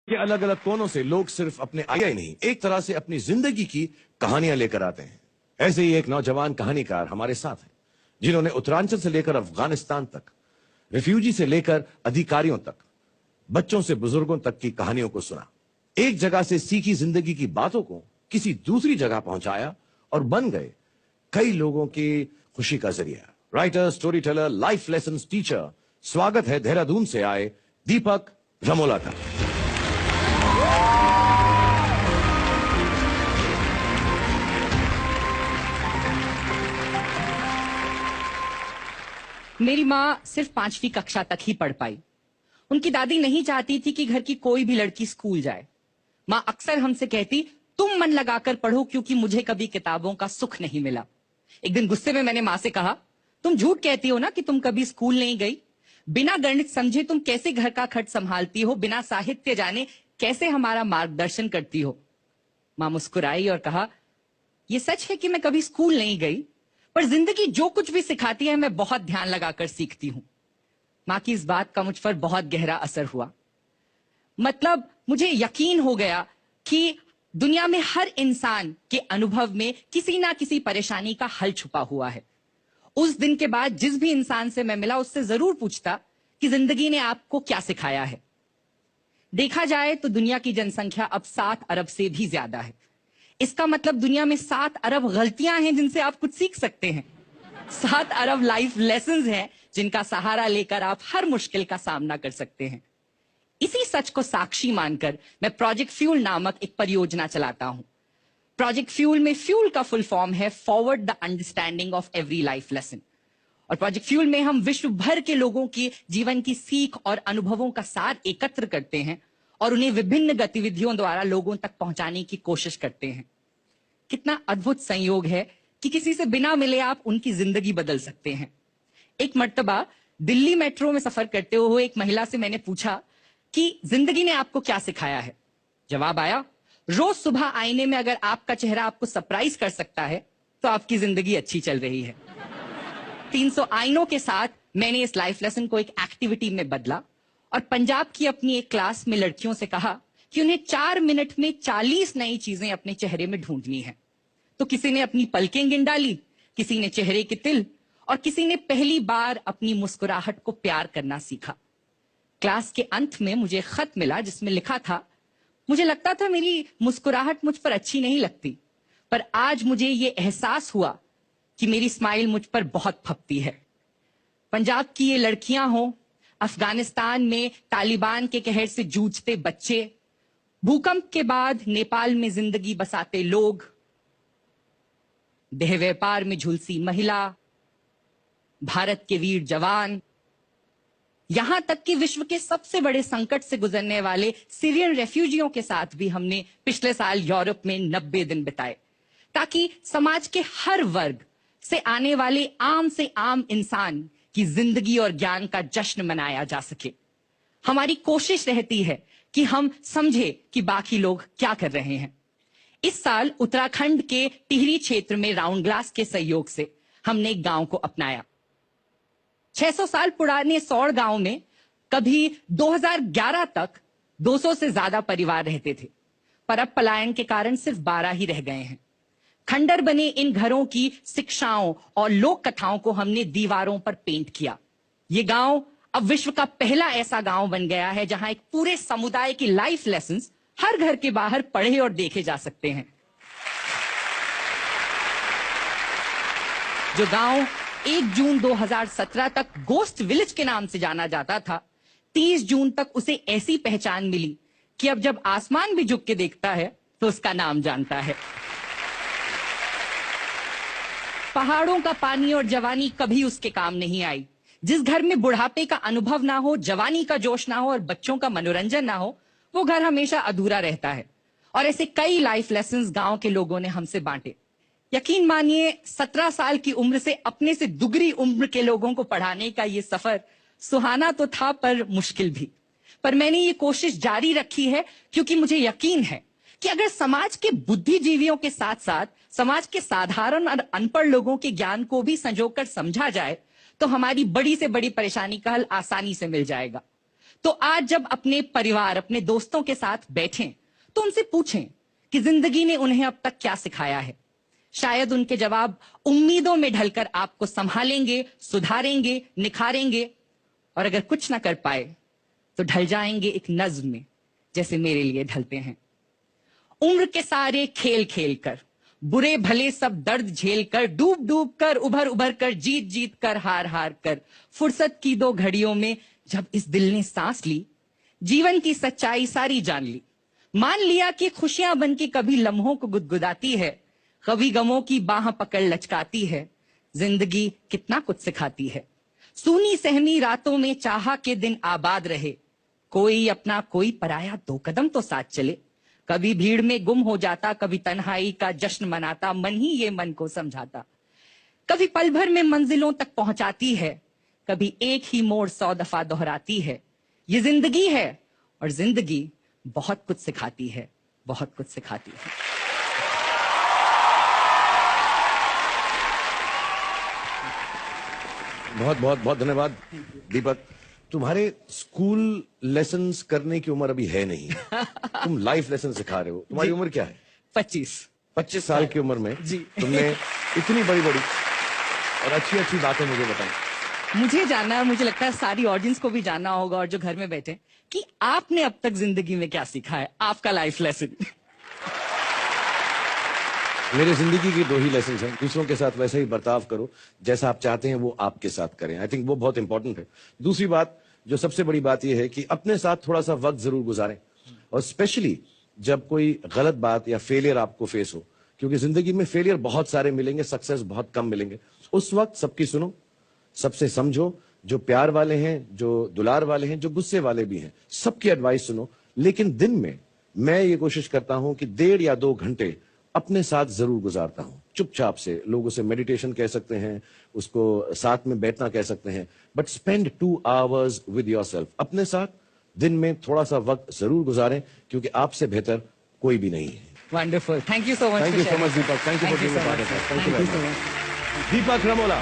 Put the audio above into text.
के अलग अलग कोनों से लोग सिर्फ अपने आइडिया ही नहीं, एक तरह से अपनी जिंदगी की कहानियां लेकर आते हैं। ऐसे ही एक नौजवान कहानीकार हमारे साथ हैं, जिन्होंने उत्तरांचल से लेकर अफगानिस्तान तक, रिफ्यूजी से लेकर अधिकारियों तक, बच्चों से बुजुर्गों तक की कहानियों को सुना, एक जगह से सीखी जिंदगी की बातों को किसी दूसरी जगह पहुंचाया और बन गए कई लोगों की खुशी का जरिया। Writer, story teller, life lesson teacher, स्वागत है देहरादून से आए दीपक रमोला का। मेरी माँ सिर्फ 5वीं कक्षा तक ही पढ़ पाई। उनकी दादी नहीं चाहती थी कि घर की कोई भी लड़की स्कूल जाए। माँ अक्सर हमसे कहती, तुम मन लगाकर पढ़ो क्योंकि मुझे कभी किताबों का सुख नहीं मिला। एक दिन गुस्से में मैंने माँ से कहा, तुम झूठ कहती हो ना कि तुम कभी स्कूल नहीं गई। बिना गणित समझे तुम कैसे घर का खर्च संभालती हो, बिना साहित्य जाने कैसे हमारा मार्गदर्शन करती हो। माँ मुस्कुराई और कहा, यह सच है कि मैं कभी स्कूल नहीं गई, पर जिंदगी जो कुछ भी सिखाती है मैं बहुत ध्यान लगाकर सीखती हूं। माँ की इस बात का मुझ पर बहुत गहरा असर हुआ। मतलब मुझे यकीन हो गया कि दुनिया में हर इंसान के अनुभव में किसी ना किसी परेशानी का हल छुपा हुआ है। उस दिन के बाद जिस भी इंसान से मैं मिला उससे जरूर पूछता कि जिंदगी ने आपको क्या सिखाया है। देखा जाए तो दुनिया की जनसंख्या अब 7 अरब से भी ज्यादा है। इसका मतलब दुनिया में 7 अरब गलतियां हैं जिनसे आप कुछ सीख सकते हैं। 7 अरब लाइफ लेसन्स हैं जिनका सहारा लेकर आप हर मुश्किल का सामना कर सकते हैं। इसी सच को साक्षी मानकर मैं प्रोजेक्ट फ्यूल नामक एक परियोजना चलाता हूं। प्रोजेक्ट फ्यूल में फ्यूल का फुल फॉर्म है forward the understanding of every life lesson. और प्रोजेक्ट फ्यूल में हम विश्व भर के लोगों की जीवन की सीख और अनुभवों का सार एकत्र करते हैं और उन्हें विभिन्न गतिविधियों द्वारा लोगों तक पहुंचाने की कोशिश करते हैं। कितना अद्भुत संयोग है कि किसी से बिना मिले आप उनकी जिंदगी बदल सकते हैं। एक मर्तबा दिल्ली मेट्रो में सफर करते हुए एक महिला से मैंने पूछा कि जिंदगी ने आपको क्या सिखाया है। जवाब आया, रोज सुबह आईने में अगर आपका चेहरा आपको सरप्राइज कर सकता है तो आपकी जिंदगी अच्छी चल रही है। 300 आईनों के साथ मैंने इस लाइफ लेसन को एक एक्टिविटी में बदला और पंजाब की अपनी एक क्लास में लड़कियों से कहा कि उन्हें 4 मिनट में 40 नई चीजें अपने चेहरे में ढूंढनी है। तो किसी ने अपनी पलकें गिन डाली, किसी ने चेहरे के तिल और किसी ने पहली बार अपनी मुस्कुराहट को प्यार करना सीखा। क्लास के अंत में मुझे खत मिला जिसमें लिखा था, मुझे लगता था मेरी मुस्कुराहट मुझ पर अच्छी नहीं लगती, पर आज मुझे ये एहसास हुआ कि मेरी स्माइल मुझ पर बहुत फपती है। पंजाब की ये लड़कियां हो, अफगानिस्तान में तालिबान के कहर से जूझते बच्चे, भूकंप के बाद नेपाल में जिंदगी बसाते लोग, देह व्यापार में झुलसी महिला, भारत के वीर जवान, यहां तक कि विश्व के सबसे बड़े संकट से गुजरने वाले सीरियन रेफ्यूजियों के साथ भी हमने पिछले साल यूरोप में 90 दिन बिताए, ताकि समाज के हर वर्ग से आने वाले आम से आम इंसान की जिंदगी और ज्ञान का जश्न मनाया जा सके। हमारी कोशिश रहती है कि हम समझे कि बाकी लोग क्या कर रहे हैं। इस साल उत्तराखंड के टिहरी क्षेत्र में राउंड ग्लास के सहयोग से हमने एक गांव को अपनाया। 600 साल पुराने सौड़ गांव में कभी 2011 तक 200 से ज्यादा परिवार रहते थे, पर अब पलायन के कारण सिर्फ 12 ही रह गए हैं। खंडर बने इन घरों की शिक्षाओं और लोक कथाओं को हमने दीवारों पर पेंट किया। ये गांव अब विश्व का पहला ऐसा गांव बन गया है जहां एक पूरे समुदाय की लाइफ लेसन्स हर घर के बाहर पढ़े और देखे जा सकते हैं। जो गांव 1 जून 2017 तक गोस्ट विलेज के नाम से जाना जाता था, 30 जून तक उसे ऐसी पहचान मिली कि अब जब आसमान भी झुक के देखता है तो उसका नाम जानता है। पहाड़ों का पानी और जवानी कभी उसके काम नहीं आई। जिस घर में बुढ़ापे का अनुभव ना हो, जवानी का जोश ना हो और बच्चों का मनोरंजन ना हो, वो घर हमेशा अधूरा रहता है। और ऐसे कई लाइफ लेसन्स गांव के लोगों ने हमसे बांटे। यकीन मानिए, 17 साल की उम्र से अपने से दुगनी उम्र के लोगों को पढ़ाने का ये सफर सुहाना तो था पर मुश्किल भी। पर मैंने ये कोशिश जारी रखी है क्योंकि मुझे यकीन है कि अगर समाज के बुद्धिजीवियों के साथ साथ समाज के साधारण और अनपढ़ लोगों के ज्ञान को भी संजोकर समझा जाए तो हमारी बड़ी से बड़ी परेशानी का हल आसानी से मिल जाएगा। तो आज जब अपने परिवार, अपने दोस्तों के साथ बैठें तो उनसे पूछें कि जिंदगी ने उन्हें अब तक क्या सिखाया है। शायद उनके जवाब उम्मीदों में ढलकर आपको संभालेंगे, सुधारेंगे, निखारेंगे, और अगर कुछ ना कर पाए तो ढल जाएंगे एक नज्म में, जैसे मेरे लिए ढलते हैं। उम्र के सारे खेल खेल कर, बुरे भले सब दर्द झेल कर, डूब डूब कर, उभर उभर कर, जीत जीत कर, हार हार कर, फुर्सत की 2 घड़ियों में जब इस दिल ने सांस ली, जीवन की सच्चाई सारी जान ली, मान लिया कि खुशियां बन के कभी लम्हों को गुदगुदाती है, कभी गमों की बाह पकड़ लचकाती है, जिंदगी कितना कुछ सिखाती है। सूनी सहमी रातों में चाहा के दिन आबाद रहे, कोई अपना कोई पराया 2 कदम तो साथ चले, कभी भीड़ में गुम हो जाता, कभी तन्हाई का जश्न मनाता, मन ही ये मन को समझाता, कभी पल भर में मंजिलों तक पहुंचाती है, कभी एक ही मोड़ 100 दफा दोहराती है। ये जिंदगी है और जिंदगी बहुत कुछ सिखाती है, बहुत कुछ सिखाती है। बहुत बहुत बहुत धन्यवाद दीपक। तुम्हारे स्कूल लेसन्स करने की उम्र अभी है नहीं, तुम लाइफ लेसन सिखा रहे हो। तुम्हारी उम्र क्या है? 25 साल की उम्र में जी। तुमने इतनी बड़ी बड़ी और अच्छी अच्छी बातें मुझे बताई। मुझे जानना है, मुझे लगता है सारी ऑडियंस को भी जानना होगा, और जो घर में बैठे, कि आपने अब तक जिंदगी में क्या सीखा है, आपका लाइफ लेसन। मेरे जिंदगी के 2 ही लेसन हैं। दूसरों के साथ वैसे ही बर्ताव करो जैसा आप चाहते हैं वो आपके साथ करें। आई थिंक वो बहुत इंपॉर्टेंट है। दूसरी बात, जो सबसे बड़ी बात यह है कि अपने साथ थोड़ा सा वक्त जरूर गुजारें, और स्पेशली जब कोई गलत बात या फेलियर आपको फेस हो, क्योंकि जिंदगी में फेलियर बहुत सारे मिलेंगे, सक्सेस बहुत कम मिलेंगे। उस वक्त सबकी सुनो, सबसे समझो, जो प्यार वाले हैं, जो दुलार वाले हैं, जो गुस्से वाले भी हैं, सबकी एडवाइस सुनो। लेकिन दिन में मैं ये कोशिश करता हूं कि 1.5 या 2 घंटे अपने साथ जरूर गुजारता हूं, चुपचाप से। लोगों से मेडिटेशन कह सकते हैं, उसको साथ में बैठना कह सकते हैं, but spend 2 hours with yourself. अपने साथ दिन में थोड़ा सा वक्त जरूर गुजारें, क्योंकि आपसे बेहतर कोई भी नहीं है। Wonderful, thank you so much. Thank you so much Deepak, thank you for being a part of it. Thank you very much Deepak Ramola.